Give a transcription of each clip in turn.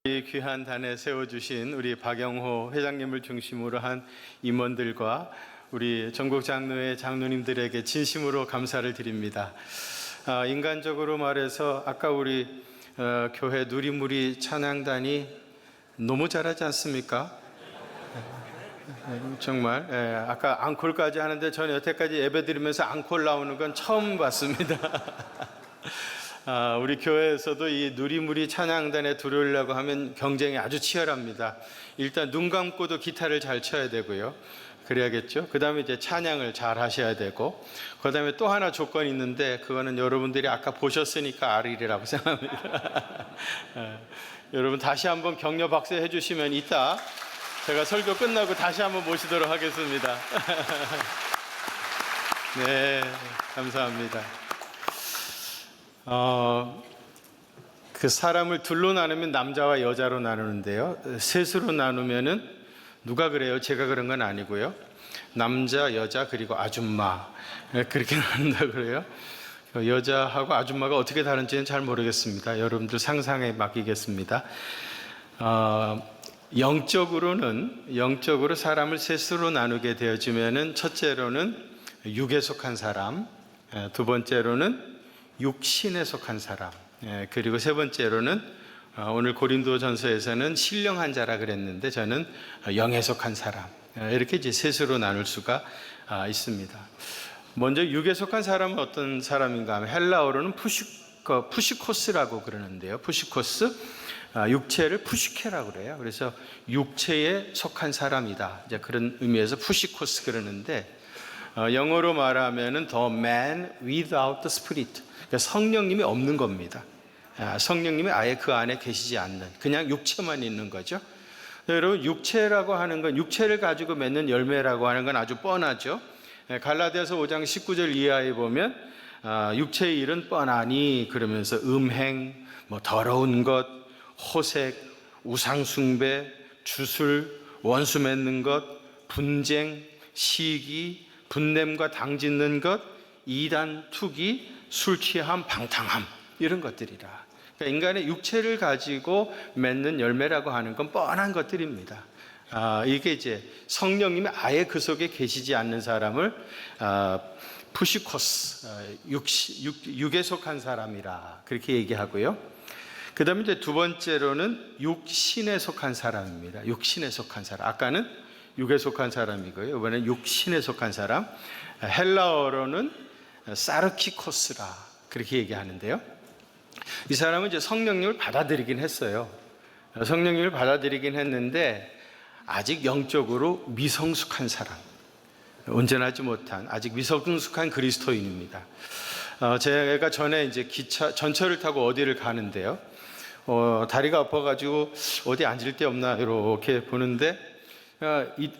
이 귀한 단에 세워주신 우리 박영호 회장님을 중심으로 한 임원들과 우리 전국 장로회 장로님들에게 진심으로 감사를 드립니다. 인간적으로 말해서 아까 우리 교회 누리무리 찬양단이 너무 잘하지 않습니까? 정말 아까 앙콜까지 하는데 저는 여태까지 예배 드리면서 앙콜 나오는 건 처음 봤습니다. 우리 교회에서도 이 누리무리 찬양단에 들어오려고 하면 경쟁이 아주 치열합니다. 일단 눈 감고도 기타를 잘 쳐야 되고요. 그래야겠죠. 그 다음에 이제 찬양을 잘 하셔야 되고, 그 다음에 또 하나 조건이 있는데, 그거는 여러분들이 아까 보셨으니까 알으리라고 생각합니다. 여러분 다시 한번 격려 박수 해주시면 이따 제가 설교 끝나고 다시 한번 모시도록 하겠습니다. 네, 감사합니다. 그 사람을 둘로 나누면 남자와 여자로 나누는데요, 셋으로 나누면은 누가 그래요? 제가 그런 건 아니고요, 남자, 여자 그리고 아줌마 그렇게 나눈다 그래요. 여자하고 아줌마가 어떻게 다른지는 잘 모르겠습니다. 여러분들 상상에 맡기겠습니다. 영적으로 사람을 셋으로 나누게 되어지면은 첫째로는 육에 속한 사람, 두 번째로는 육신에 속한 사람, 그리고 세 번째로는 오늘 고린도전서에서는 신령한 자라 그랬는데 저는 영에 속한 사람, 이렇게 이제 셋으로 나눌 수가 있습니다. 먼저 육에 속한 사람은 어떤 사람인가 하면 헬라어로는 푸시코스라고 그러는데요. 푸시코스, 육체를 푸시케라고 그래요. 그래서 육체에 속한 사람이다, 이제 그런 의미에서 푸시코스 그러는데, 영어로 말하면은 the man without the spirit, 그러니까 성령님이 없는 겁니다. 성령님이 아예 그 안에 계시지 않는, 그냥 육체만 있는 거죠. 여러분, 육체라고 하는 건, 육체를 가지고 맺는 열매라고 하는 건 아주 뻔하죠. 갈라디아서 5장 19절 이하에 보면 육체의 일은 뻔하니 그러면서 음행, 더러운 것, 호색, 우상숭배, 주술, 원수 맺는 것, 분쟁, 시기, 분냄과 당짓는 것, 이단, 투기, 술 취함, 방탕함, 이런 것들이라. 그러니까 인간의 육체를 가지고 맺는 열매라고 하는 건 뻔한 것들입니다. 이게 이제 성령님이 아예 그 속에 계시지 않는 사람을 푸시코스, 육에 속한 사람이라 그렇게 얘기하고요. 그 다음에 이제 두 번째로는 육신에 속한 사람입니다. 육신에 속한 사람. 아까는 육에 속한 사람이고요, 이번엔 육신에 속한 사람. 헬라어로는 사르키코스라 그렇게 얘기하는데요, 이 사람은 이제 성령님을 받아들이긴 했어요. 성령님을 받아들이긴 했는데 아직 영적으로 미성숙한 사람, 온전하지 못한 아직 미성숙한 그리스도인입니다. 제가 전에 이제 전철을 타고 어디를 가는데요, 다리가 아파가지고 어디 앉을 데 없나 이렇게 보는데,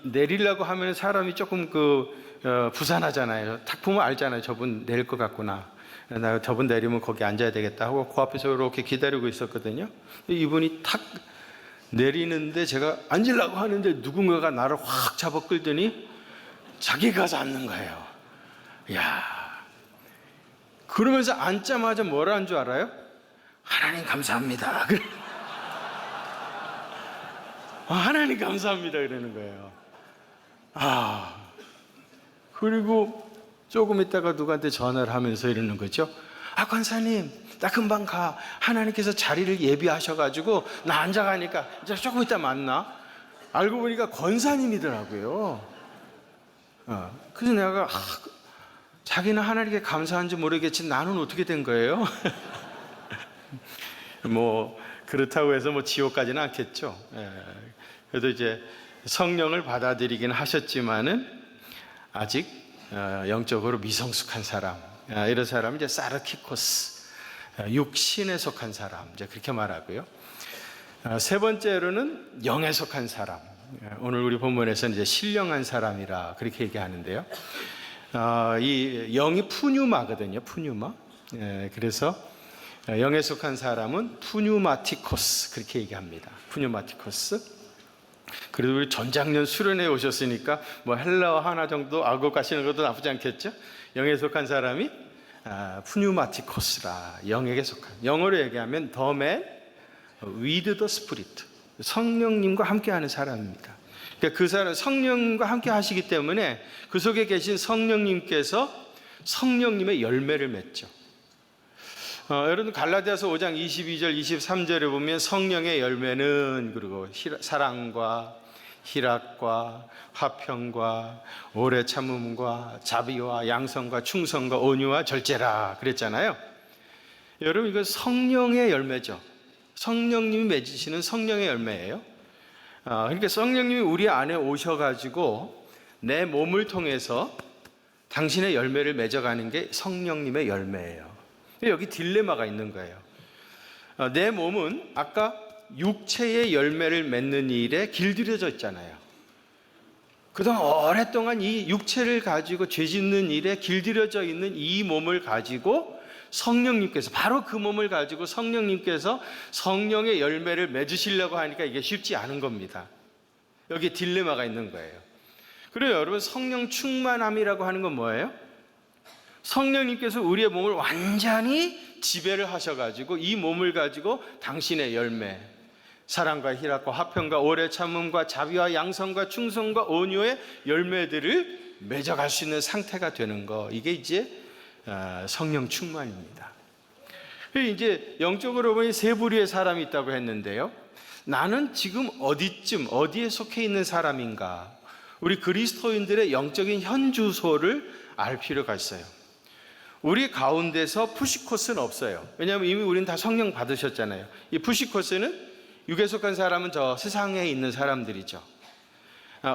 내리려고 하면 사람이 조금 부산하잖아요. 탁 보면 알잖아요. 저분 내릴 것 같구나. 나 저분 내리면 거기 앉아야 되겠다 하고 그 앞에서 이렇게 기다리고 있었거든요. 이분이 탁 내리는데 제가 앉으려고 하는데 누군가가 나를 확 잡아 끌더니 자기가 가서 앉는 거예요. 이야, 그러면서 앉자마자 뭐라 한 줄 알아요? 하나님 감사합니다. 하나님 감사합니다 그러는 거예요. 그리고 조금 있다가 누구한테 전화를 하면서 이러는 거죠. 권사님, 나 금방 가. 하나님께서 자리를 예비하셔가지고 나 앉아가니까 이제 조금 있다 만나. 알고 보니까 권사님이더라고요. 그래서 내가 자기는 하나님께 감사한지 모르겠지 나는 어떻게 된 거예요? 그렇다고 해서 지옥까지는 않겠죠. 그래도 이제 성령을 받아들이긴 하셨지만은 아직 영적으로 미성숙한 사람, 이런 사람이 이제 사르키코스, 육신에 속한 사람, 이제 그렇게 말하고요. 세 번째로는 영에 속한 사람, 오늘 우리 본문에서는 이제 신령한 사람이라 그렇게 얘기하는데요. 이 영이 푸뉴마거든요, 푸뉴마. 그래서 영에 속한 사람은 푸뉴마티코스 그렇게 얘기합니다. 푸뉴마티코스. 그래도 우리 전작년 수련회 오셨으니까 헬라어 하나 정도 알고 가시는 것도 나쁘지 않겠죠? 영에 속한 사람이 푸뉴마티코스라, 영에게 속한, 영어로 얘기하면 the man with the Spirit, 성령님과 함께하는 사람입니다. 그러니까 그 사람 성령님과 함께 하시기 때문에 그 속에 계신 성령님께서 성령님의 열매를 맺죠. 여러분 갈라디아서 5장 22절 23절에 보면 성령의 열매는 그리고 사랑과 희락과 화평과 오래 참음과 자비와 양성과 충성과 온유와 절제라 그랬잖아요. 여러분 이건 성령의 열매죠. 성령님이 맺으시는 성령의 열매예요. 그러니까 성령님이 우리 안에 오셔가지고 내 몸을 통해서 당신의 열매를 맺어가는 게 성령님의 열매예요. 여기 딜레마가 있는 거예요. 내 몸은 아까 육체의 열매를 맺는 일에 길들여져 있잖아요. 그동안 오랫동안 이 육체를 가지고 죄 짓는 일에 길들여져 있는 이 몸을 가지고 성령님께서 바로 그 몸을 가지고 성령님께서 성령의 열매를 맺으시려고 하니까 이게 쉽지 않은 겁니다. 여기 딜레마가 있는 거예요. 그래요, 여러분 성령 충만함이라고 하는 건 뭐예요? 성령님께서 우리의 몸을 완전히 지배를 하셔가지고 이 몸을 가지고 당신의 열매, 사랑과 희락과 화평과 오래 참음과 자비와 양성과 충성과 온유의 열매들을 맺어갈 수 있는 상태가 되는 거, 이게 이제 성령 충만입니다. 이제 영적으로 보니 세 부류의 사람이 있다고 했는데요, 나는 지금 어디에 속해 있는 사람인가? 우리 그리스도인들의 영적인 현주소를 알 필요가 있어요. 우리 가운데서 푸시코스는 없어요. 왜냐하면 이미 우리는 다 성령 받으셨잖아요. 이 푸시코스는 육에 속한 사람은 저 세상에 있는 사람들이죠.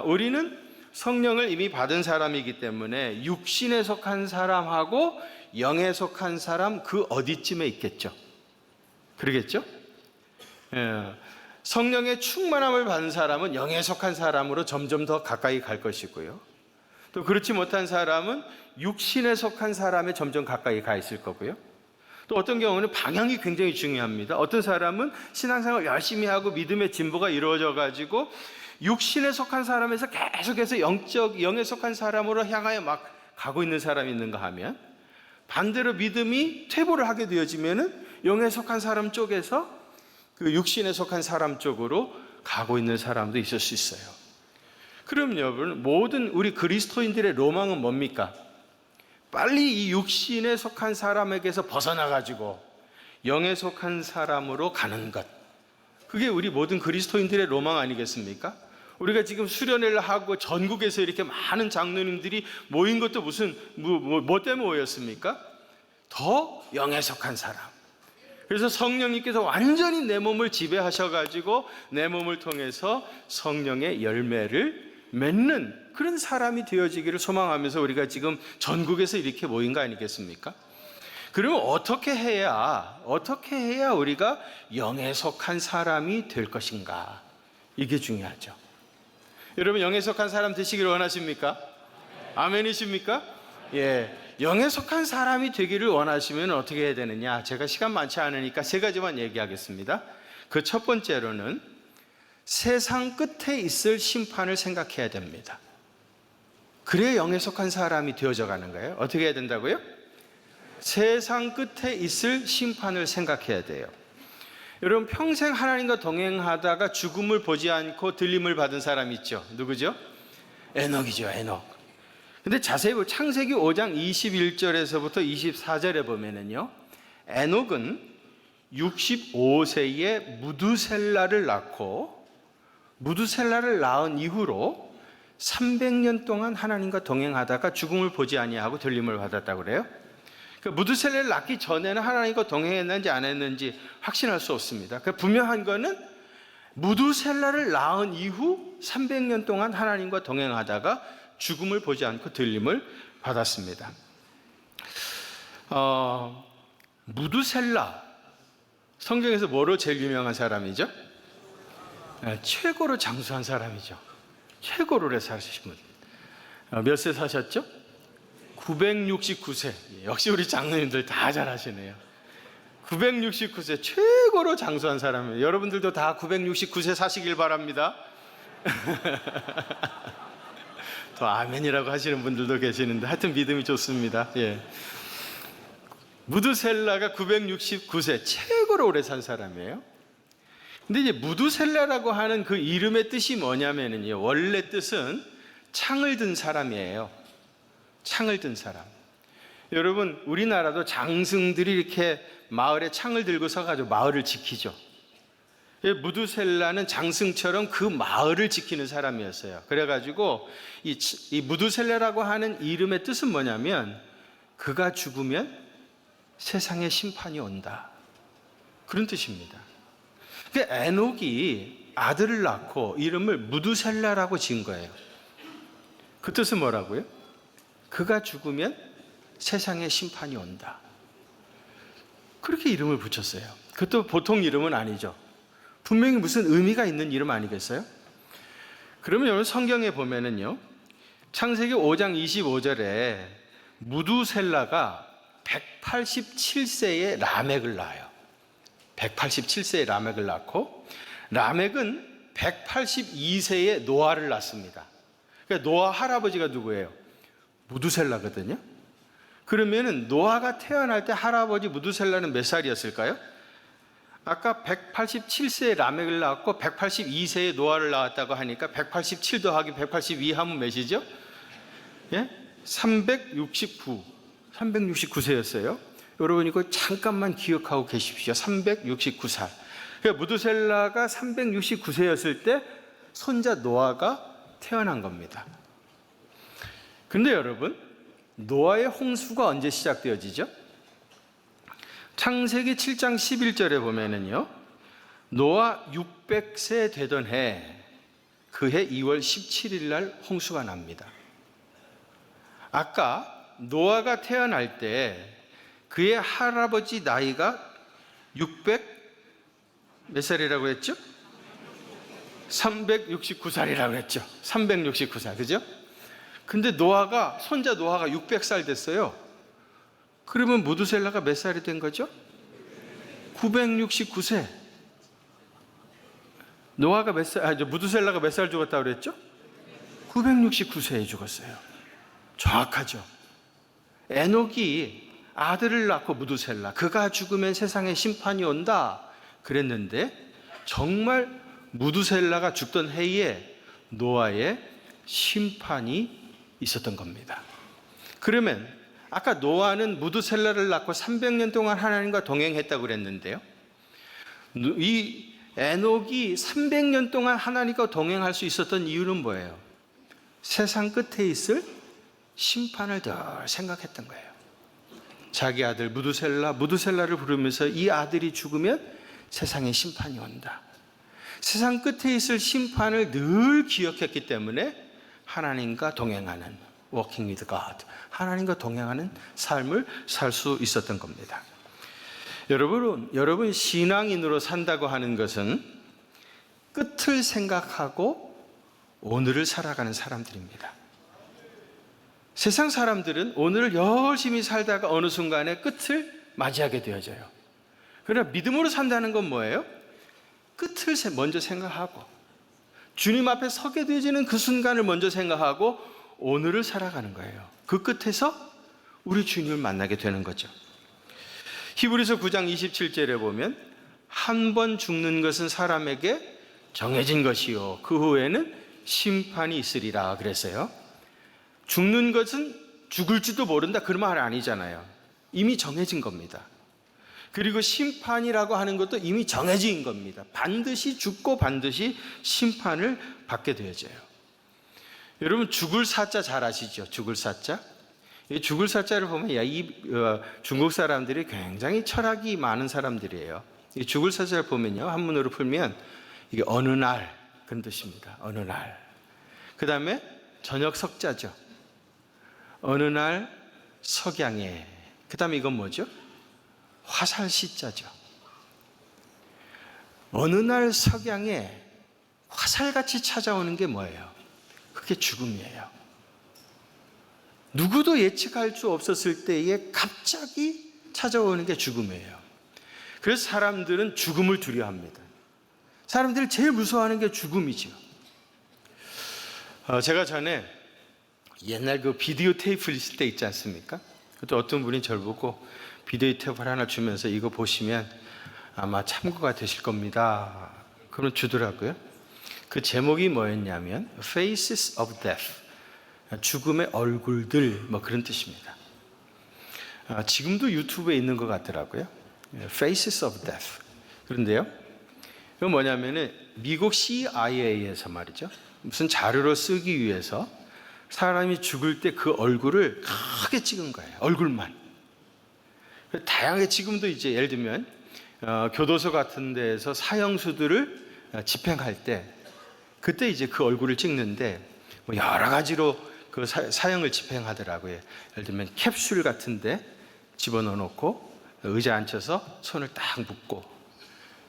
우리는 성령을 이미 받은 사람이기 때문에 육신에 속한 사람하고 영에 속한 사람 그 어디쯤에 있겠죠. 그러겠죠? 성령의 충만함을 받은 사람은 영에 속한 사람으로 점점 더 가까이 갈 것이고요. 또 그렇지 못한 사람은 육신에 속한 사람에 점점 가까이 가 있을 거고요. 또 어떤 경우는 방향이 굉장히 중요합니다. 어떤 사람은 신앙생활 열심히 하고 믿음의 진보가 이루어져 가지고 육신에 속한 사람에서 계속해서 영에 속한 사람으로 향하여 막 가고 있는 사람이 있는가 하면, 반대로 믿음이 퇴보를 하게 되어지면은 영에 속한 사람 쪽에서 그 육신에 속한 사람 쪽으로 가고 있는 사람도 있을 수 있어요. 그럼 여러분, 모든 우리 그리스도인들의 로망은 뭡니까? 빨리 이 육신에 속한 사람에게서 벗어나가지고 영에 속한 사람으로 가는 것, 그게 우리 모든 그리스도인들의 로망 아니겠습니까? 우리가 지금 수련회를 하고 전국에서 이렇게 많은 장로님들이 모인 것도 무슨 뭐 때문에 모였습니까? 더 영에 속한 사람. 그래서 성령님께서 완전히 내 몸을 지배하셔가지고 내 몸을 통해서 성령의 열매를 맺는 그런 사람이 되어지기를 소망하면서 우리가 지금 전국에서 이렇게 모인 거 아니겠습니까? 그러면 어떻게 해야 우리가 영에 속한 사람이 될 것인가? 이게 중요하죠. 여러분, 영에 속한 사람 되시기를 원하십니까? 아멘이십니까? 예. 영에 속한 사람이 되기를 원하시면 어떻게 해야 되느냐? 제가 시간 많지 않으니까 세 가지만 얘기하겠습니다. 그 첫 번째로는 세상 끝에 있을 심판을 생각해야 됩니다. 그래야 영에 속한 사람이 되어져 가는 거예요. 어떻게 해야 된다고요? 세상 끝에 있을 심판을 생각해야 돼요. 여러분, 평생 하나님과 동행하다가 죽음을 보지 않고 들림을 받은 사람 있죠? 누구죠? 에녹이죠, 에녹. 근데 자세히 보면 창세기 5장 21절에서부터 24절에 보면은요, 에녹은 65세에 무두셀라를 낳고, 무두셀라를 낳은 이후로 300년 동안 하나님과 동행하다가 죽음을 보지 아니하고 들림을 받았다고 그래요. 무두셀라를 낳기 전에는 하나님과 동행했는지 안 했는지 확신할 수 없습니다. 분명한 거는 무두셀라를 낳은 이후 300년 동안 하나님과 동행하다가 죽음을 보지 않고 들림을 받았습니다. 무두셀라, 성경에서 뭐로 제일 유명한 사람이죠? 최고로 장수한 사람이죠. 최고로 오래 사신 분. 몇 세 사셨죠? 969세. 역시 우리 장로님들 다 잘하시네요. 969세 최고로 장수한 사람이에요. 여러분들도 다 969세 사시길 바랍니다. 또 아멘이라고 하시는 분들도 계시는데 하여튼 믿음이 좋습니다. 예. 무두셀라가 969세 최고로 오래 산 사람이에요. 근데 이제 무두셀라라고 하는 그 이름의 뜻이 뭐냐면요, 원래 뜻은 창을 든 사람이에요. 창을 든 사람. 여러분, 우리나라도 장승들이 이렇게 마을에 창을 들고 서가지고 마을을 지키죠. 무두셀라는 장승처럼 그 마을을 지키는 사람이었어요. 그래가지고 이 무두셀라라고 하는 이름의 뜻은 뭐냐면, 그가 죽으면 세상에 심판이 온다, 그런 뜻입니다. 에녹이 아들을 낳고 이름을 무두셀라라고 지은 거예요. 그 뜻은 뭐라고요? 그가 죽으면 세상에 심판이 온다, 그렇게 이름을 붙였어요. 그것도 보통 이름은 아니죠. 분명히 무슨 의미가 있는 이름 아니겠어요? 그러면 여러분, 성경에 보면은요, 창세기 5장 25절에 무두셀라가 187세에 라멕을 낳아요. 187세에 라멕을 낳고, 라멕은 182세에 노아를 낳습니다. 그러니까 노아 할아버지가 누구예요? 무두셀라거든요. 그러면은 노아가 태어날 때 할아버지 무두셀라는 몇 살이었을까요? 아까 187세에 라멕을 낳았고 182세에 노아를 낳았다고 하니까 187 더하기 182 하면 몇이죠? 예? 369세였어요. 여러분, 이거 잠깐만 기억하고 계십시오. 369살. 그러니까 무두셀라가 369세였을 때 손자 노아가 태어난 겁니다. 근데 여러분, 노아의 홍수가 언제 시작되어지죠? 창세기 7장 11절에 보면은요, 노아 600세 되던 해, 그 해 2월 17일 날 홍수가 납니다. 아까 노아가 태어날 때 그의 할아버지 나이가 몇 살이라고 했죠? 369살이라고 했죠. 369살, 그죠? 근데 손자 노아가 600살 됐어요. 그러면 무두셀라가 몇 살이 된 거죠? 969세. 무두셀라가 몇 살 죽었다고 그랬죠? 969세에 죽었어요. 정확하죠. 에녹이 아들을 낳고 무두셀라, 그가 죽으면 세상에 심판이 온다 그랬는데, 정말 무두셀라가 죽던 해에 노아의 심판이 있었던 겁니다. 그러면 아까 노아는 무두셀라를 낳고 300년 동안 하나님과 동행했다고 그랬는데요, 이 에녹이 300년 동안 하나님과 동행할 수 있었던 이유는 뭐예요? 세상 끝에 있을 심판을 덜 생각했던 거예요. 자기 아들 무두셀라를 부르면서 이 아들이 죽으면 세상에 심판이 온다, 세상 끝에 있을 심판을 늘 기억했기 때문에 하나님과 동행하는, walking with God, 하나님과 동행하는 삶을 살 수 있었던 겁니다. 여러분 신앙인으로 산다고 하는 것은 끝을 생각하고 오늘을 살아가는 사람들입니다. 세상 사람들은 오늘을 열심히 살다가 어느 순간에 끝을 맞이하게 되어져요. 그러나 믿음으로 산다는 건 뭐예요? 끝을 먼저 생각하고 주님 앞에 서게 되어지는 그 순간을 먼저 생각하고 오늘을 살아가는 거예요. 그 끝에서 우리 주님을 만나게 되는 거죠. 히브리서 9장 27절에 보면, 한 번 죽는 것은 사람에게 정해진 것이요 그 후에는 심판이 있으리라 그랬어요. 죽는 것은 죽을지도 모른다, 그런 말 아니잖아요. 이미 정해진 겁니다. 그리고 심판이라고 하는 것도 이미 정해진 겁니다. 반드시 죽고 반드시 심판을 받게 되어져요. 여러분, 죽을 사자 잘 아시죠? 죽을 사자. 이 죽을 사자를 보면 중국 사람들이 굉장히 철학이 많은 사람들이에요. 이 죽을 사자를 보면요, 한문으로 풀면 이게 어느 날, 그런 뜻입니다. 어느 날. 그 다음에 저녁 석자죠. 어느 날 석양에. 그 다음에 이건 뭐죠? 화살 시자죠. 어느 날 석양에 화살같이 찾아오는 게 뭐예요? 그게 죽음이에요. 누구도 예측할 수 없었을 때에 갑자기 찾아오는 게 죽음이에요. 그래서 사람들은 죽음을 두려워합니다. 사람들이 제일 무서워하는 게 죽음이죠. 제가 전에 옛날 그 비디오 테이프를 있을 때 있지 않습니까? 그때 어떤 분이 저를 보고 비디오 테이프를 하나 주면서 이거 보시면 아마 참고가 되실 겁니다, 그럼 주더라고요. 그 제목이 뭐였냐면 Faces of Death, 죽음의 얼굴들, 뭐 그런 뜻입니다. 지금도 유튜브에 있는 것 같더라고요. Faces of Death. 그런데요, 이건 뭐냐면은 미국 CIA에서 말이죠, 무슨 자료로 쓰기 위해서 사람이 죽을 때 그 얼굴을 크게 찍은 거예요. 얼굴만. 다양하게 지금도 이제 예를 들면 교도소 같은 데에서 사형수들을 집행할 때 그때 이제 그 얼굴을 찍는데 뭐 여러 가지로 그 사형을 집행하더라고요. 예를 들면 캡슐 같은데 집어넣어 놓고 의자 앉혀서 손을 딱 묶고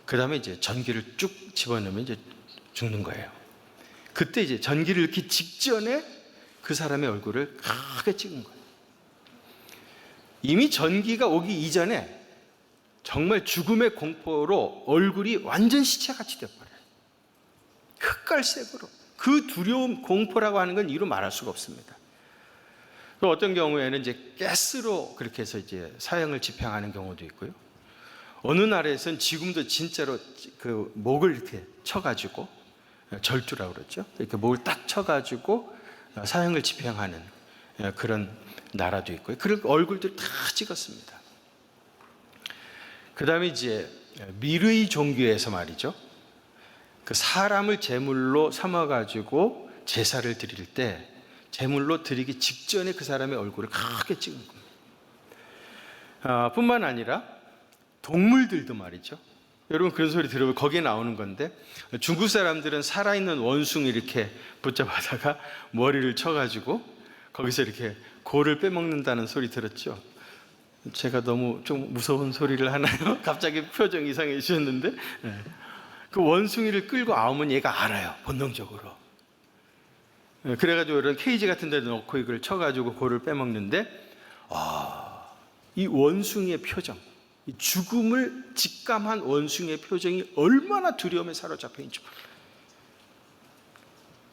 그 다음에 이제 전기를 쭉 집어넣으면 이제 죽는 거예요. 그때 이제 전기를 넣기 직전에 그 사람의 얼굴을 크게 찍은 거예요. 이미 전기가 오기 이전에 정말 죽음의 공포로 얼굴이 완전 시체같이 되어버려요. 흑갈색으로. 그 두려움, 공포라고 하는 건 이루 말할 수가 없습니다. 또 어떤 경우에는 이제 가스로 그렇게 해서 이제 사형을 집행하는 경우도 있고요. 어느 나라에서는 지금도 진짜로 그 목을 이렇게 쳐가지고, 절두라고 그러죠. 이렇게 목을 딱 쳐가지고 사형을 집행하는 그런 나라도 있고요. 그런 얼굴들 다 찍었습니다. 그 다음에 이제 미르이 종교에서 말이죠, 그 사람을 제물로 삼아가지고 제사를 드릴 때 제물로 드리기 직전에 그 사람의 얼굴을 크게 찍은 겁니다. 뿐만 아니라 동물들도 말이죠. 여러분 그런 소리 들어보면 거기에 나오는 건데, 중국 사람들은 살아있는 원숭이 이렇게 붙잡아다가 머리를 쳐가지고 거기서 이렇게 골을 빼먹는다는 소리 들었죠. 제가 너무 좀 무서운 소리를 하나요? 갑자기 표정 이상해지셨는데, 그 원숭이를 끌고 나오면 얘가 알아요, 본능적으로. 그래가지고 이런 케이지 같은 데 넣고 이걸 쳐가지고 골을 빼먹는데, 이 원숭이의 표정, 이 죽음을 직감한 원숭이의 표정이 얼마나 두려움에 사로잡혀 있는지.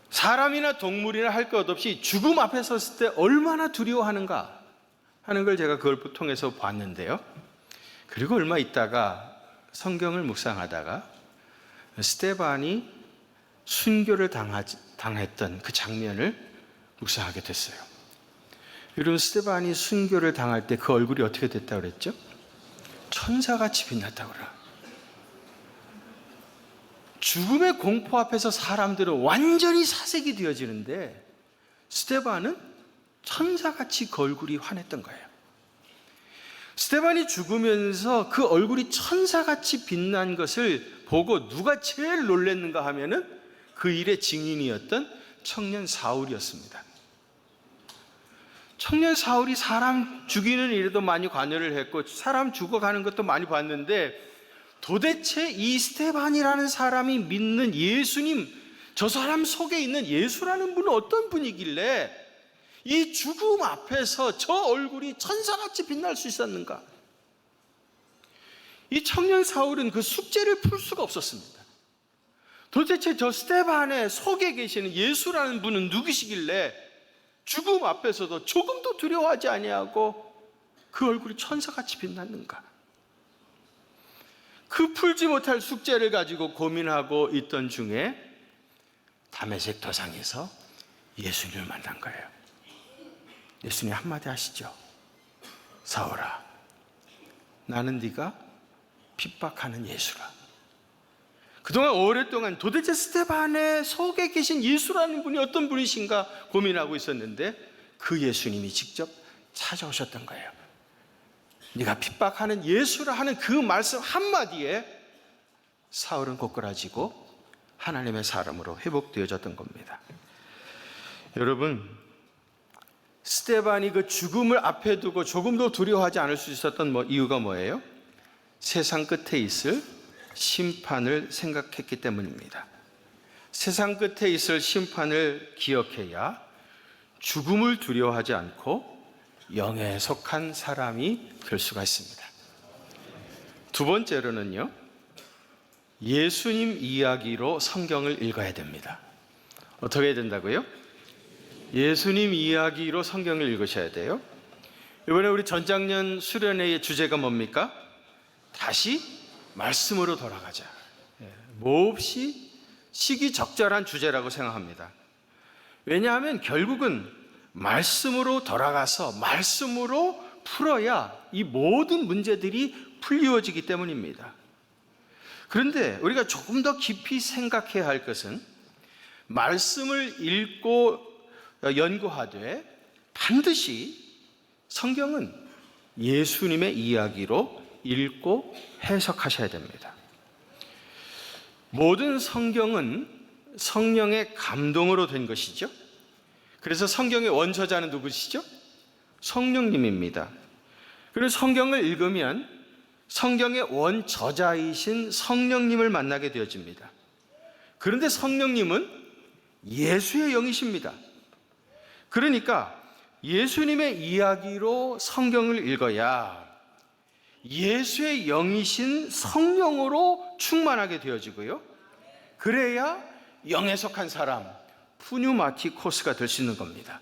사람이나 동물이나 할 것 없이 죽음 앞에 섰을 때 얼마나 두려워하는가 하는 걸 제가 그걸 통해서 봤는데요. 그리고 얼마 있다가 성경을 묵상하다가 스데반이 순교를 당했던 그 장면을 묵상하게 됐어요. 여러분, 스데반이 순교를 당할 때 그 얼굴이 어떻게 됐다고 그랬죠? 천사같이 빛났다고 그래요. 죽음의 공포 앞에서 사람들은 완전히 사색이 되어지는데 스데반은 천사같이 그 얼굴이 환했던 거예요. 스데반이 죽으면서 그 얼굴이 천사같이 빛난 것을 보고 누가 제일 놀랐는가 하면은 그 일의 증인이었던 청년 사울이었습니다. 청년 사울이 사람 죽이는 일에도 많이 관여를 했고 사람 죽어가는 것도 많이 봤는데, 도대체 이 스데반이라는 사람이 믿는 예수님, 저 사람 속에 있는 예수라는 분은 어떤 분이길래 이 죽음 앞에서 저 얼굴이 천사같이 빛날 수 있었는가? 이 청년 사울은 그 숙제를 풀 수가 없었습니다. 도대체 저 스데반의 속에 계시는 예수라는 분은 누구시길래 죽음 앞에서도 조금도 두려워하지 아니하고 그 얼굴이 천사같이 빛났는가? 그 풀지 못할 숙제를 가지고 고민하고 있던 중에 다메섹 도상에서 예수님을 만난 거예요. 예수님 한마디 하시죠. 사울아, 나는 네가 핍박하는 예수라. 그동안 오랫동안 도대체 스데반의 속에 계신 예수라는 분이 어떤 분이신가 고민하고 있었는데 그 예수님이 직접 찾아오셨던 거예요. 네가 핍박하는 예수라 하는 그 말씀 한마디에 사울은 고꾸라지고 하나님의 사람으로 회복되어졌던 겁니다. 여러분, 스데반이 그 죽음을 앞에 두고 조금도 두려워하지 않을 수 있었던 이유가 뭐예요? 세상 끝에 있을 심판을 생각했기 때문입니다. 세상 끝에 있을 심판을 기억해야 죽음을 두려워하지 않고 영에 속한 사람이 될 수가 있습니다. 두 번째로는요, 예수님 이야기로 성경을 읽어야 됩니다. 어떻게 해야 된다고요? 예수님 이야기로 성경을 읽으셔야 돼요. 이번에 우리 전작년 수련회의 주제가 뭡니까? 다시 말씀으로 돌아가자. 몹시 시기적절한 주제라고 생각합니다. 왜냐하면 결국은 말씀으로 돌아가서 말씀으로 풀어야 이 모든 문제들이 풀리워지기 때문입니다. 그런데 우리가 조금 더 깊이 생각해야 할 것은 말씀을 읽고 연구하되 반드시 성경은 예수님의 이야기로 읽고 해석하셔야 됩니다. 모든 성경은 성령의 감동으로 된 것이죠. 그래서 성경의 원저자는 누구시죠? 성령님입니다. 그리고 성경을 읽으면 성경의 원저자이신 성령님을 만나게 되어집니다. 그런데 성령님은 예수의 영이십니다. 그러니까 예수님의 이야기로 성경을 읽어야 예수의 영이신 성령으로 충만하게 되어지고요. 그래야 영에 속한 사람, 푸뉴마티코스가 될 수 있는 겁니다.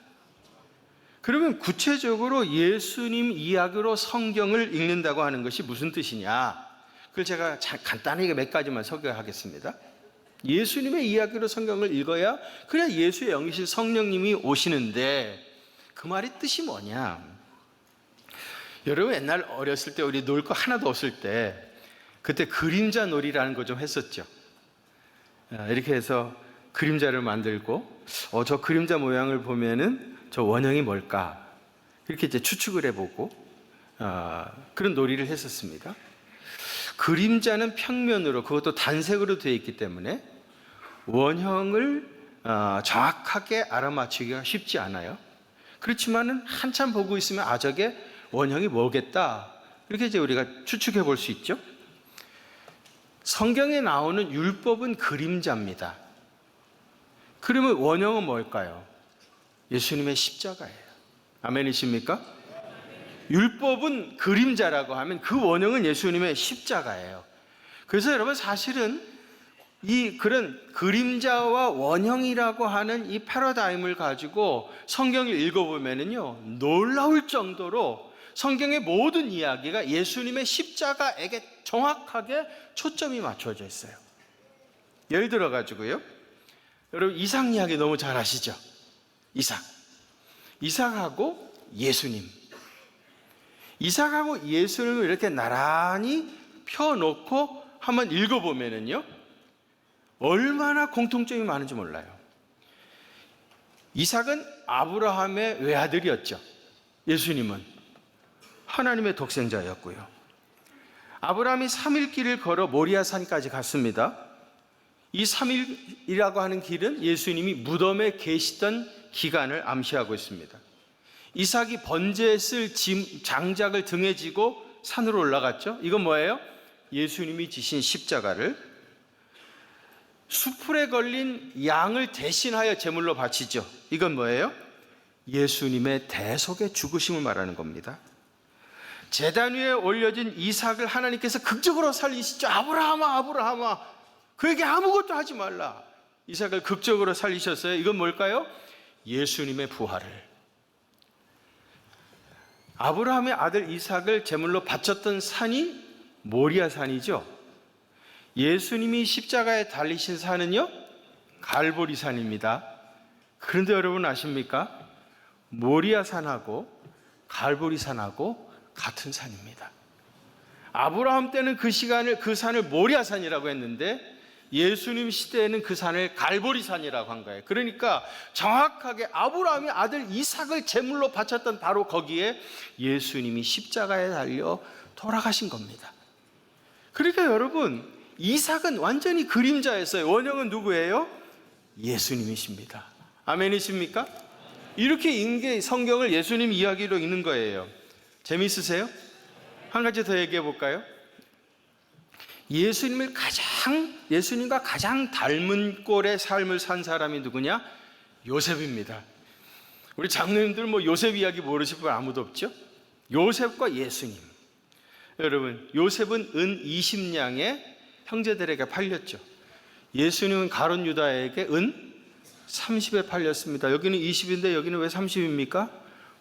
그러면 구체적으로 예수님 이야기로 성경을 읽는다고 하는 것이 무슨 뜻이냐? 그걸 제가 간단하게 몇 가지만 소개하겠습니다. 예수님의 이야기로 성경을 읽어야 그래야 예수의 영이신 성령님이 오시는데 그 말의 뜻이 뭐냐? 여러분 옛날 어렸을 때 우리 놀 거 하나도 없을 때 그때 그림자 놀이라는 거 좀 했었죠. 이렇게 해서 그림자를 만들고 저 그림자 모양을 보면은 저 원형이 뭘까? 이렇게 이제 추측을 해보고 그런 놀이를 했었습니다. 그림자는 평면으로 그것도 단색으로 되어 있기 때문에 원형을 정확하게 알아맞히기가 쉽지 않아요. 그렇지만은 한참 보고 있으면 저게 원형이 뭐겠다 이렇게 이제 우리가 추측해 볼 수 있죠. 성경에 나오는 율법은 그림자입니다. 그러면 원형은 뭘까요? 예수님의 십자가예요. 아멘이십니까? 율법은 그림자라고 하면 그 원형은 예수님의 십자가예요. 그래서 여러분 사실은 이 그런 그림자와 원형이라고 하는 이 패러다임을 가지고 성경을 읽어보면은요, 놀라울 정도로 성경의 모든 이야기가 예수님의 십자가에게 정확하게 초점이 맞춰져 있어요. 예를 들어 가지고요, 여러분 이삭 이야기 너무 잘 아시죠? 이삭하고 예수님, 이삭하고 예수님을 이렇게 나란히 펴놓고 한번 읽어보면은요, 얼마나 공통점이 많은지 몰라요. 이삭은 아브라함의 외아들이었죠. 예수님은 하나님의 독생자였고요. 아브라함이 3일 길을 걸어 모리아산까지 갔습니다. 이 3일이라고 하는 길은 예수님이 무덤에 계시던 기간을 암시하고 있습니다. 이삭이 번제에 쓸 장작을 등에 지고 산으로 올라갔죠. 이건 뭐예요? 예수님이 지신 십자가를, 수풀에 걸린 양을 대신하여 제물로 바치죠. 이건 뭐예요? 예수님의 대속의 죽으심을 말하는 겁니다. 제단 위에 올려진 이삭을 하나님께서 극적으로 살리시죠. 아브라함아, 그에게 아무것도 하지 말라. 이삭을 극적으로 살리셨어요. 이건 뭘까요? 예수님의 부활을. 아브라함의 아들 이삭을 제물로 바쳤던 산이 모리아산이죠. 예수님이 십자가에 달리신 산은요, 갈보리산입니다. 그런데 여러분 아십니까? 모리아산하고 갈보리산하고 같은 산입니다. 아브라함 때는 그 산을 모리아산이라고 했는데 예수님 시대에는 그 산을 갈보리산이라고 한 거예요. 그러니까 정확하게 아브라함이 아들 이삭을 제물로 바쳤던 바로 거기에 예수님이 십자가에 달려 돌아가신 겁니다. 그러니까 여러분, 이삭은 완전히 그림자였어요. 원형은 누구예요? 예수님이십니다. 아멘이십니까? 이렇게 읽는 게 성경을 예수님 이야기로 읽는 거예요. 재미있으세요? 한 가지 더 얘기해 볼까요? 예수님과 가장 닮은 꼴의 삶을 산 사람이 누구냐? 요셉입니다. 우리 장로님들 요셉 이야기 모르실 분 아무도 없죠? 요셉과 예수님. 여러분, 요셉은 은 20냥에 형제들에게 팔렸죠. 예수님은 가룟 유다에게 은 30에 팔렸습니다. 여기는 20인데 여기는 왜 30입니까?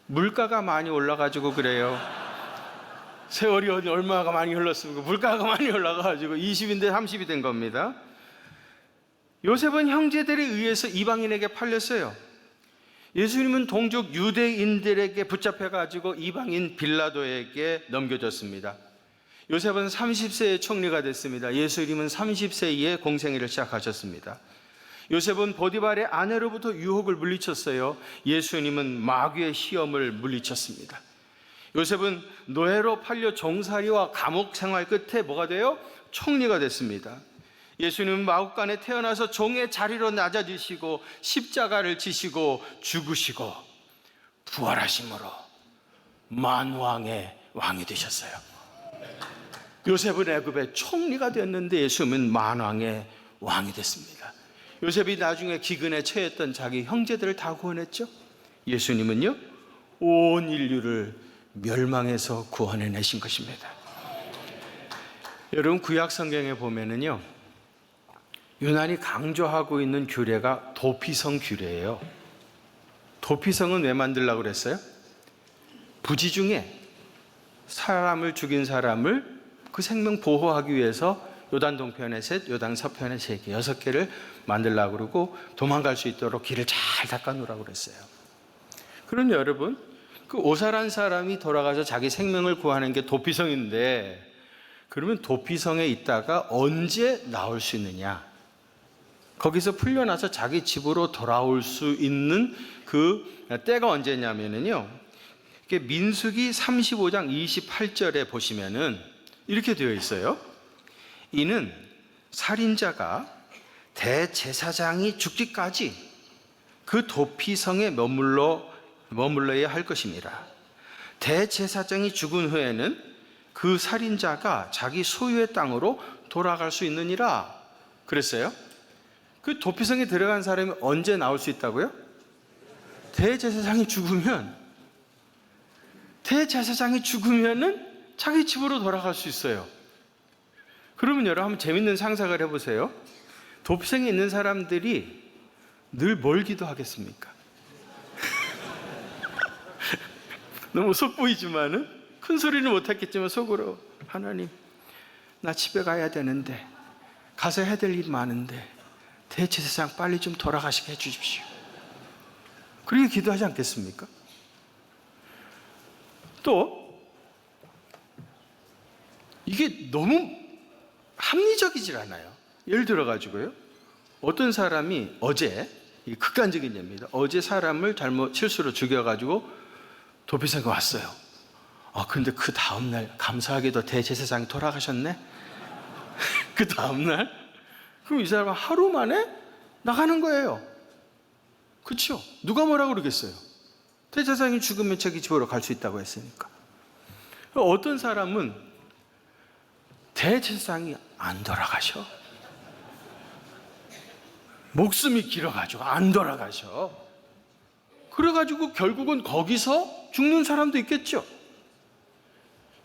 물가가 많이 올라가지고 그래요. 세월이 얼마가 많이 흘렀습니까? 물가가 많이 올라가가지고 20인데 30이 된 겁니다. 요셉은 형제들에 의해서 이방인에게 팔렸어요. 예수님은 동족 유대인들에게 붙잡혀가지고 이방인 빌라도에게 넘겨졌습니다. 요셉은 30세에 총리가 됐습니다. 예수님은 30세에 공생애를 시작하셨습니다. 요셉은 보디발의 아내로부터 유혹을 물리쳤어요. 예수님은 마귀의 시험을 물리쳤습니다. 요셉은 노예로 팔려 종살이와 감옥 생활 끝에 뭐가 돼요? 총리가 됐습니다. 예수님은 마국간에 태어나서 종의 자리로 낮아지시고 십자가를 지시고 죽으시고 부활하심으로 만왕의 왕이 되셨어요. 요셉은 애굽의 총리가 되었는데 예수님은 만왕의 왕이 됐습니다. 요셉이 나중에 기근에 처했던 자기 형제들을 다 구원했죠. 예수님은요, 온 인류를 멸망에서 구원해내신 것입니다. 여러분, 구약 성경에 보면은요, 유난히 강조하고 있는 규례가 도피성 규례예요. 도피성은 왜 만들려고 그랬어요? 부지 중에 사람을 죽인 사람을 그 생명 보호하기 위해서 요단 동편에 셋, 요단 서편에 세 개, 6개를 만들려고 그러고 도망갈 수 있도록 길을 잘 닦아 놓으라고 그랬어요. 그럼 여러분, 그 오살한 사람이 돌아가서 자기 생명을 구하는 게 도피성인데, 그러면 도피성에 있다가 언제 나올 수 있느냐? 거기서 풀려나서 자기 집으로 돌아올 수 있는 그 때가 언제냐면요, 민수기 35장 28절에 보시면은 이렇게 되어 있어요. 이는 살인자가 대제사장이 죽기까지 그 도피성에 머물러야 할 것입니다. 대제사장이 죽은 후에는 그 살인자가 자기 소유의 땅으로 돌아갈 수 있느니라 그랬어요. 그 도피성에 들어간 사람이 언제 나올 수 있다고요? 대제사장이 죽으면은 자기 집으로 돌아갈 수 있어요. 그러면 여러분 한번 재밌는 상상을 해보세요. 도피성에 있는 사람들이 늘 뭘 기도하겠습니까? 너무 속보이지만은 큰 소리는 못했겠지만 속으로, 하나님, 나 집에 가야 되는데, 가서 해야 될 일이 많은데 대제사장 빨리 좀 돌아가시게 해주십시오. 그렇게 기도하지 않겠습니까? 또 이게 너무 합리적이질 않아요. 예를 들어가지고요, 어떤 사람이 어제, 극단적인 예입니다, 어제 사람을 실수로 죽여가지고 도피성에 왔어요. 근데 그 다음날 감사하게도 대제사장이 돌아가셨네. 그 다음날, 그럼 이 사람은 하루 만에 나가는 거예요. 그렇죠? 누가 뭐라고 그러겠어요? 대제사장이 죽으면 자기 집으로 갈 수 있다고 했으니까. 어떤 사람은 대제사장이 안 돌아가셔. 목숨이 길어가지고 안 돌아가셔. 그래가지고 결국은 거기서 죽는 사람도 있겠죠.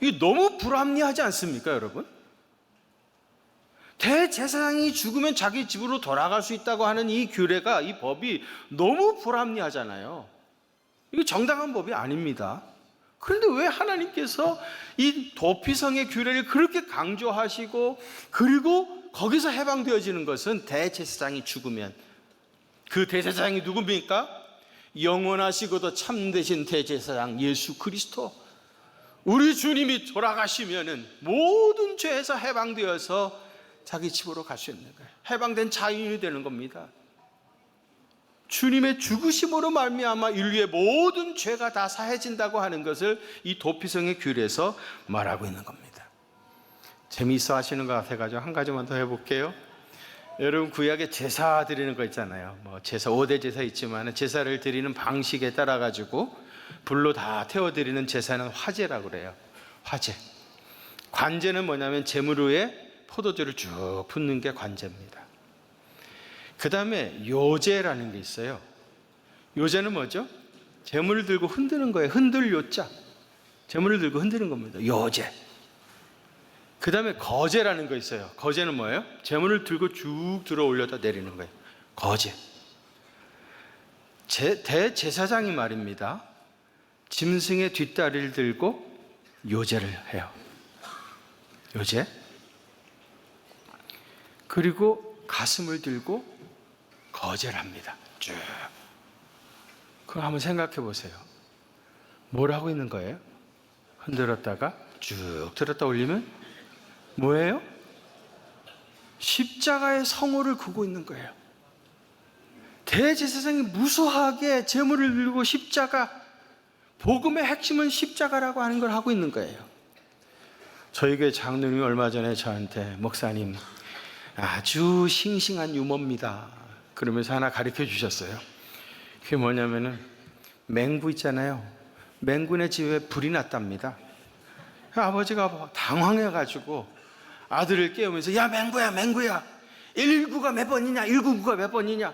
이게 너무 불합리하지 않습니까, 여러분? 대제사장이 죽으면 자기 집으로 돌아갈 수 있다고 하는 이 규례가, 이 법이 너무 불합리하잖아요. 이게 정당한 법이 아닙니다. 그런데 왜 하나님께서 이 도피성의 규례를 그렇게 강조하시고, 그리고 거기서 해방되어지는 것은 대제사장이 죽으면, 그 대제사장이 누굽니까? 영원하시고도 참되신 대제사장 예수 그리스도, 우리 주님이 돌아가시면은 모든 죄에서 해방되어서 자기 집으로 갈 수 있는 거예요. 해방된 자유인이 되는 겁니다. 주님의 죽으심으로 말미암아 인류의 모든 죄가 다 사해진다고 하는 것을 이 도피성의 규례에서 말하고 있는 겁니다. 재미있어 하시는 것 같아가지고 한 가지만 더 해볼게요. 여러분, 구약에 제사 드리는 거 있잖아요. 제사 5대 제사 있지만 제사를 드리는 방식에 따라 가지고 불로 다 태워드리는 제사는 화제라고 그래요. 화제. 관제는 뭐냐면 제물 위에 포도주를 쭉 붓는 게 관제입니다. 그 다음에 요제라는 게 있어요. 요제는 뭐죠? 제물을 들고 흔드는 거예요. 흔들 요자. 제물을 들고 흔드는 겁니다. 요제. 그 다음에 거제라는 거 있어요. 거제는 뭐예요? 제물을 들고 쭉 들어 올려다 내리는 거예요. 거제. 대제사장이 말입니다, 짐승의 뒷다리를 들고 요제를 해요. 요제. 그리고 가슴을 들고 거절합니다. 쭉. 그럼 한번 생각해 보세요. 뭘 하고 있는 거예요? 흔들었다가 쭉 들었다 올리면 뭐예요? 십자가의 성호를 그고 있는 거예요. 대제사장이 무수하게 제물을 들고 십자가, 복음의 핵심은 십자가라고 하는 걸 하고 있는 거예요. 저희 교회 장로님이 얼마 전에 저한테, 목사님 아주 싱싱한 유머입니다, 그러면서 하나 가르쳐 주셨어요. 그게 뭐냐면은 맹구 있잖아요. 맹구네 집에 불이 났답니다. 아버지가 당황해가지고 아들을 깨우면서, 야 맹구야 119가 몇 번이냐, 199가 몇 번이냐.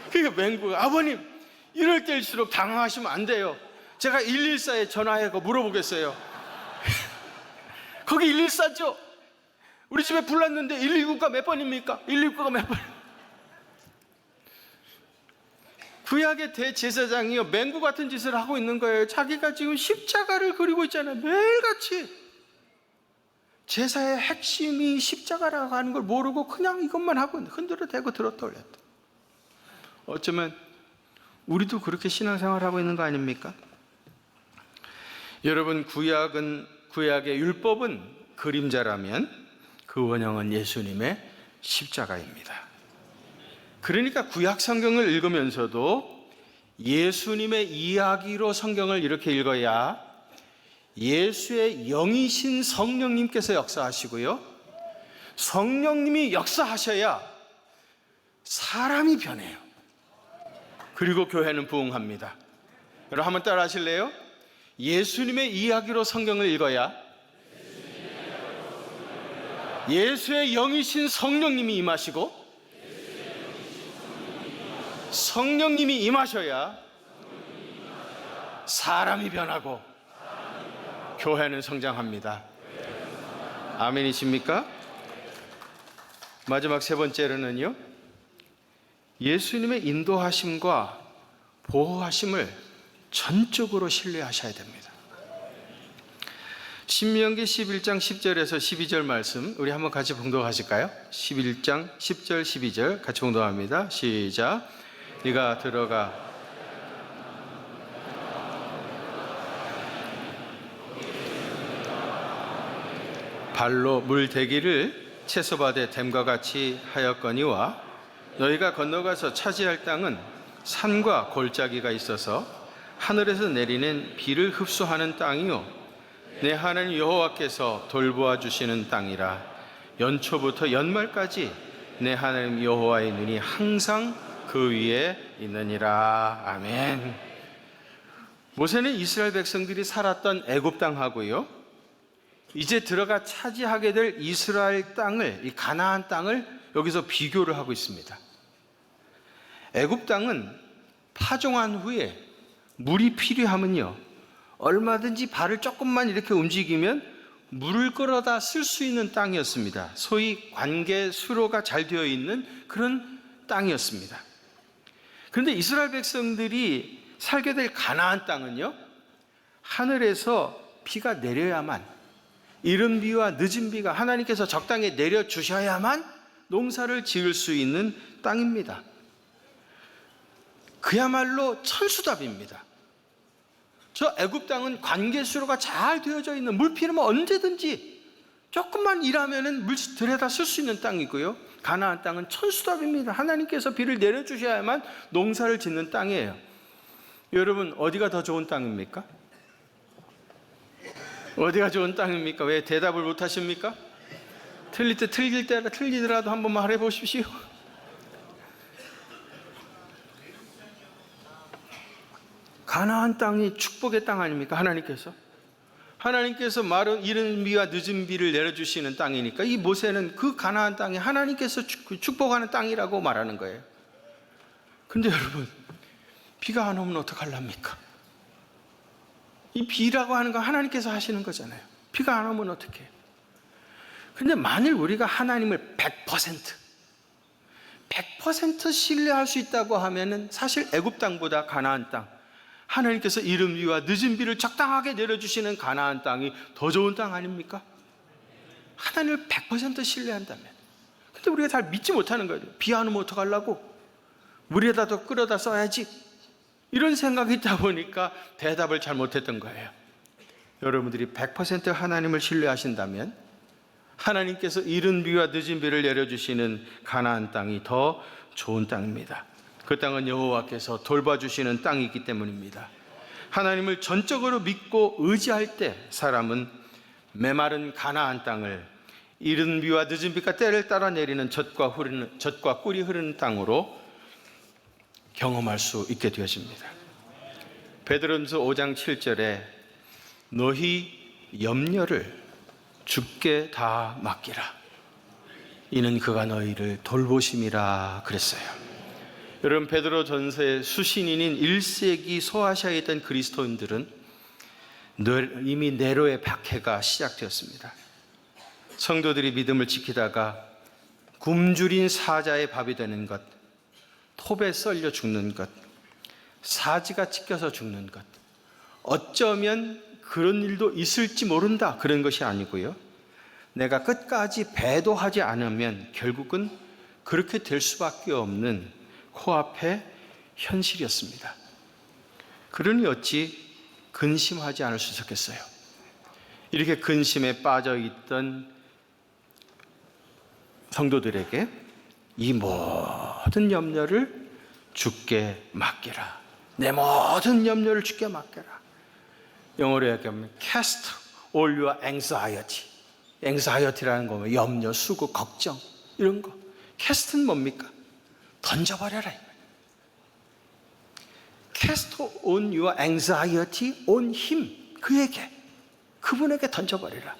그러니까 맹구가, 아버님 이럴 때일수록 당황하시면 안 돼요. 제가 114에 전화해서 물어보겠어요. 거기 114죠? 우리 집에 불 났는데 119가 몇 번입니까? 119가 몇 번? 구약의 대제사장이요, 맹구 같은 짓을 하고 있는 거예요. 자기가 지금 십자가를 그리고 있잖아요. 매일같이. 제사의 핵심이 십자가라고 하는 걸 모르고 그냥 이것만 하고 있는, 흔들어대고 들었다 올렸다. 어쩌면 우리도 그렇게 신앙생활을 하고 있는 거 아닙니까? 여러분, 구약의 율법은 그림자라면 그 원형은 예수님의 십자가입니다. 그러니까 구약 성경을 읽으면서도 예수님의 이야기로 성경을 이렇게 읽어야 예수의 영이신 성령님께서 역사하시고요, 성령님이 역사하셔야 사람이 변해요. 그리고 교회는 부흥합니다. 여러분 한번 따라 하실래요? 예수님의 이야기로 성경을 읽어야 예수의 영이신 성령님이 임하시고, 성령님이 임하셔야 사람이 변하고 교회는 성장합니다. 아멘이십니까? 마지막 세 번째로는요, 예수님의 인도하심과 보호하심을 전적으로 신뢰하셔야 됩니다. 신명기 11장 10절에서 12절 말씀 우리 한번 같이 봉독하실까요? 11장 10절 12절 같이 봉독합니다. 시작. 네가 들어가 발로 물 대기를 채소밭에 댐과 같이 하였거니와 너희가 건너가서 차지할 땅은 산과 골짜기가 있어서 하늘에서 내리는 비를 흡수하는 땅이요 내 하나님 여호와께서 돌보아 주시는 땅이라. 연초부터 연말까지 내 하나님 여호와의 눈이 항상 그 위에 있느니라. 아멘. 모세는 이스라엘 백성들이 살았던 애굽 땅하고요, 이제 들어가 차지하게 될 이스라엘 땅을, 이 가나안 땅을 여기서 비교를 하고 있습니다. 애굽 땅은 파종한 후에 물이 필요하면요, 얼마든지 발을 조금만 이렇게 움직이면 물을 끌어다 쓸 수 있는 땅이었습니다. 소위 관계 수로가 잘 되어 있는 그런 땅이었습니다. 그런데 이스라엘 백성들이 살게 될 가나안 땅은요, 하늘에서 비가 내려야만, 이른 비와 늦은 비가 하나님께서 적당히 내려주셔야만 농사를 지을 수 있는 땅입니다. 그야말로 천수답입니다. 저 애굽 땅은 관계수로가 잘 되어져 있는, 물 필요하면 언제든지 조금만 일하면 물 들여다 쓸 수 있는 땅이고요, 가나안 땅은 천수답입니다. 하나님께서 비를 내려주셔야만 농사를 짓는 땅이에요. 여러분, 어디가 더 좋은 땅입니까? 어디가 좋은 땅입니까? 왜 대답을 못 하십니까? 틀릴 때 틀리더라도 한 번만 해보십시오. 가나안 땅이 축복의 땅 아닙니까? 하나님께서 마른 이른 비와 늦은 비를 내려주시는 땅이니까 이 모세는 그 가나안 땅이 하나님께서 축복하는 땅이라고 말하는 거예요. 근데 여러분, 비가 안 오면 어떡하랍니까? 이 비라고 하는 건 하나님께서 하시는 거잖아요. 비가 안 오면 어떡해요? 근데 만일 우리가 하나님을 100% 신뢰할 수 있다고 하면은 사실 애굽 땅보다 가나안 땅, 하나님께서 이른 비와 늦은 비를 적당하게 내려주시는 가나안 땅이 더 좋은 땅 아닙니까? 하나님을 100% 신뢰한다면. 근데 우리가 잘 믿지 못하는 거예요. 비 안 오면 어떡하려고? 물에다 더 끌어다 써야지. 이런 생각이 있다 보니까 대답을 잘 못했던 거예요. 여러분들이 100% 하나님을 신뢰하신다면 하나님께서 이른 비와 늦은 비를 내려주시는 가나안 땅이 더 좋은 땅입니다. 그 땅은 여호와께서 돌봐주시는 땅이기 때문입니다. 하나님을 전적으로 믿고 의지할 때 사람은 메마른 가나안 땅을 이른 비와 늦은 비가 때를 따라 내리는 젖과 꿀이 흐르는 땅으로 경험할 수 있게 되어집니다. 베드로전서 5장 7절에 너희 염려를 주께 다 맡기라. 이는 그가 너희를 돌보심이라 그랬어요. 여러분, 베드로전서의 수신인인 1세기 소아시아에 있던 그리스도인들은 이미 네로의 박해가 시작되었습니다. 성도들이 믿음을 지키다가 굶주린 사자의 밥이 되는 것, 톱에 썰려 죽는 것, 사지가 찢겨서 죽는 것, 어쩌면 그런 일도 있을지 모른다, 그런 것이 아니고요, 내가 끝까지 배도하지 않으면 결국은 그렇게 될 수밖에 없는 코앞의 현실이었습니다. 그러니 어찌 근심하지 않을 수 있었겠어요? 이렇게 근심에 빠져있던 성도들에게 이 모든 염려를 주께 맡기라. 내 모든 염려를 주께 맡겨라. 영어로 얘기하면 cast all your anxiety. anxiety라는 거면 염려, 수고, 걱정 이런 거. cast는 뭡니까? 던져버려라. cast on your anxiety on him. 그에게, 그분에게 던져버리라.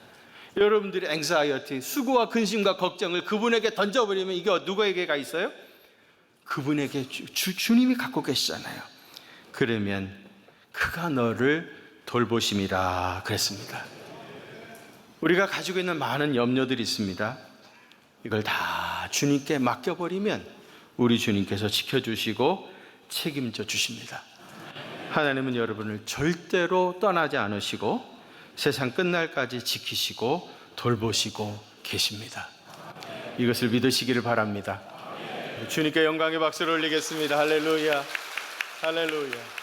여러분들의 anxiety, 수고와 근심과 걱정을 그분에게 던져버리면 이게 누구에게가 있어요? 그분에게 주님이 갖고 계시잖아요. 그러면 그가 너를 돌보심이라 그랬습니다. 우리가 가지고 있는 많은 염려들이 있습니다. 이걸 다 주님께 맡겨버리면 우리 주님께서 지켜주시고 책임져 주십니다. 하나님은 여러분을 절대로 떠나지 않으시고 세상 끝날까지 지키시고 돌보시고 계십니다. 이것을 믿으시기를 바랍니다. 주님께 영광의 박수를 올리겠습니다. 할렐루야, 할렐루야.